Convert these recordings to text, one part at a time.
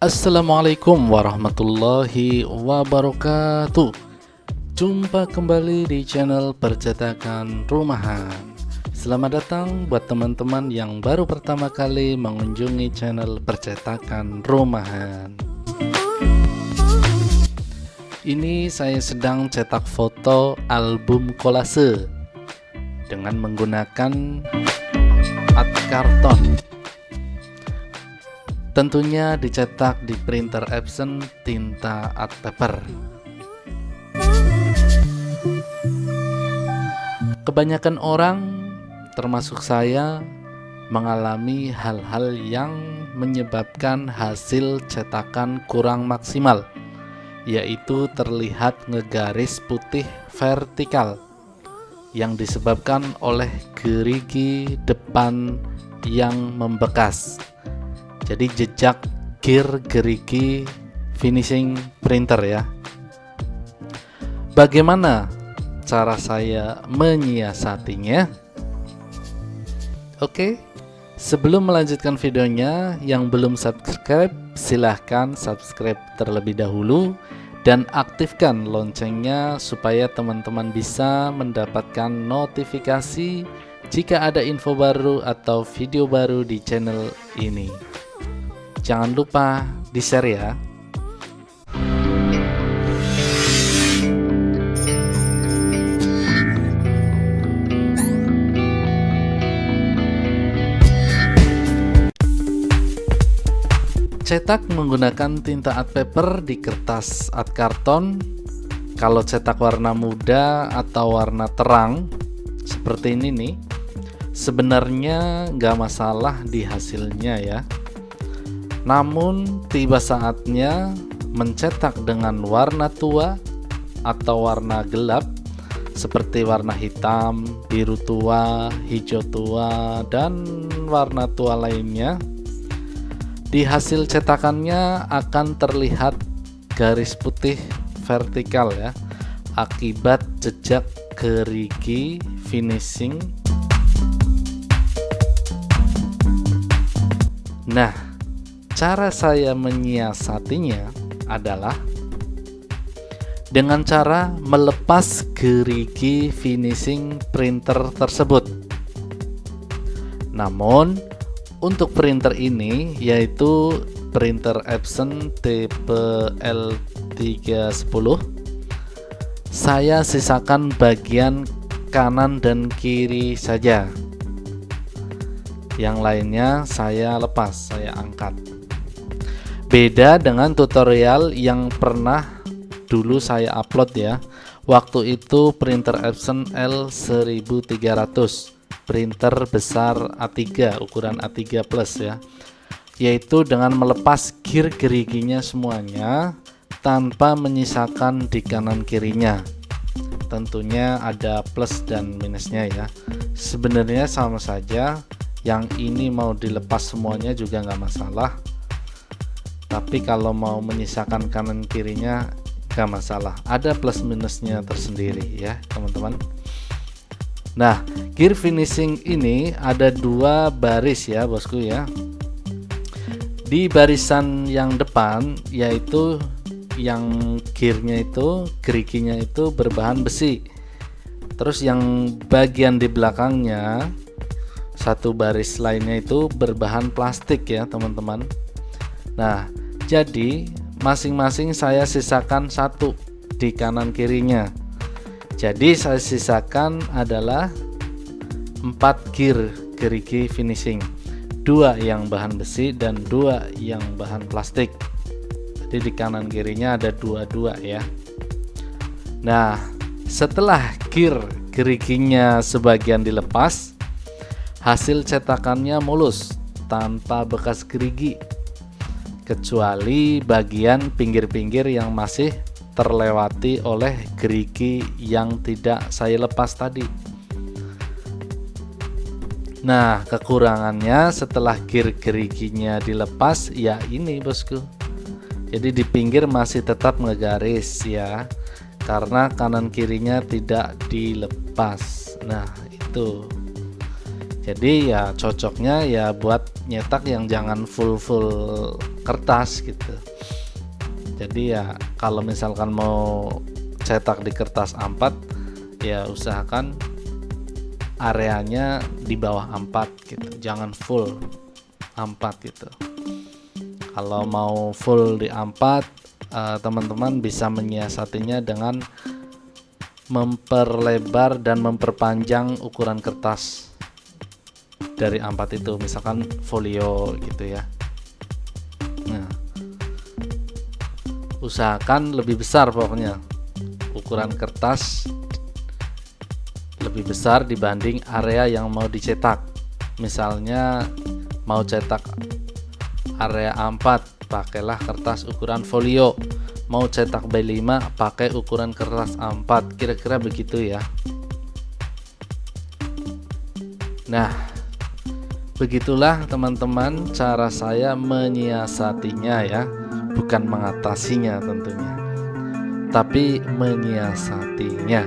Assalamualaikum warahmatullahi wabarakatuh. Jumpa kembali di channel Percetakan Rumahan. Selamat datang buat teman-teman yang baru pertama kali mengunjungi channel Percetakan Rumahan. Ini saya sedang cetak foto album kolase dengan menggunakan art karton. Tentunya dicetak di printer Epson tinta art paper. Kebanyakan orang, termasuk saya, mengalami hal-hal yang menyebabkan hasil cetakan kurang maksimal, yaitu terlihat ngegaris putih vertikal yang disebabkan oleh gerigi depan yang membekas. Jadi jejak gerigi finishing printer ya. Bagaimana cara saya menyiasatinya? Oke, sebelum melanjutkan videonya, yang belum subscribe silahkan subscribe terlebih dahulu dan aktifkan loncengnya supaya teman-teman bisa mendapatkan notifikasi jika ada info baru atau video baru di channel ini. Jangan lupa di-share ya. Cetak menggunakan tinta art paper di kertas art karton. Kalau cetak warna muda atau warna terang seperti ini nih, sebenarnya nggak masalah di hasilnya ya. Namun tiba saatnya mencetak dengan warna tua atau warna gelap seperti warna hitam, biru tua, hijau tua, dan warna tua lainnya. Di hasil cetakannya akan terlihat garis putih vertikal ya, akibat jejak gerigi finishing. Nah, cara saya menyiasatinya adalah dengan cara melepas gerigi finishing printer tersebut. Namun untuk printer ini, yaitu printer Epson tipe L310, saya sisakan bagian kanan dan kiri saja. Yang lainnya saya lepas, saya angkat. Beda dengan tutorial yang pernah dulu saya upload ya. Waktu itu printer Epson L1300, printer besar A3, ukuran A3 plus ya, yaitu dengan melepas gear geriginya semuanya tanpa menyisakan di kanan kirinya. Tentunya ada plus dan minusnya ya. Sebenarnya sama saja, yang ini mau dilepas semuanya juga nggak masalah, tapi kalau mau menyisakan kanan kirinya nggak masalah, ada plus minusnya tersendiri ya teman-teman. Nah, gear finishing ini ada dua baris ya bosku ya. Di barisan yang depan, yaitu yang gearnya itu, geriginya itu berbahan besi. Terus yang bagian di belakangnya, satu baris lainnya itu berbahan plastik ya teman-teman. Nah, jadi masing-masing saya sisakan satu di kanan kirinya. Jadi saya sisakan adalah 4 gear gerigi finishing, 2 yang bahan besi dan 2 yang bahan plastik. Jadi di kanan kirinya ada 2 ya. Nah, setelah gear geriginya sebagian dilepas, hasil cetakannya mulus tanpa bekas gerigi, kecuali bagian pinggir-pinggir yang masih terlewati oleh gerigi yang tidak saya lepas tadi. Nah, kekurangannya setelah gear geriginya dilepas ya ini bosku. Jadi di pinggir masih tetap ngegaris ya, karena kanan kirinya tidak dilepas. Nah, itu. Jadi ya cocoknya ya buat nyetak yang jangan full kertas gitu. Jadi ya kalau misalkan mau cetak di kertas A4 ya usahakan areanya di bawah A4 gitu, jangan full A4 gitu. Kalau mau full di A4, teman-teman bisa menyiasatinya dengan memperlebar dan memperpanjang ukuran kertas dari A4 itu, misalkan folio gitu ya. Nah, usahakan lebih besar, pokoknya ukuran kertas lebih besar dibanding area yang mau dicetak. Misalnya mau cetak area A4, pakailah kertas ukuran folio. Mau cetak B5, pakai ukuran kertas A4. Kira-kira begitu ya. Nah, begitulah teman-teman cara saya menyiasatinya ya. Bukan mengatasinya tentunya, tapi menyiasatinya.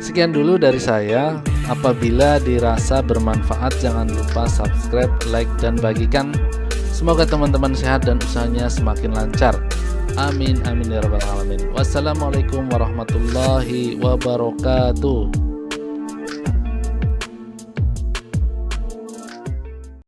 Sekian dulu dari saya. Apabila dirasa bermanfaat, jangan lupa subscribe, like, dan bagikan. Semoga teman-teman sehat dan usahanya semakin lancar. Amin amin ya rabbal alamin. Wassalamualaikum warahmatullahi wabarakatuh.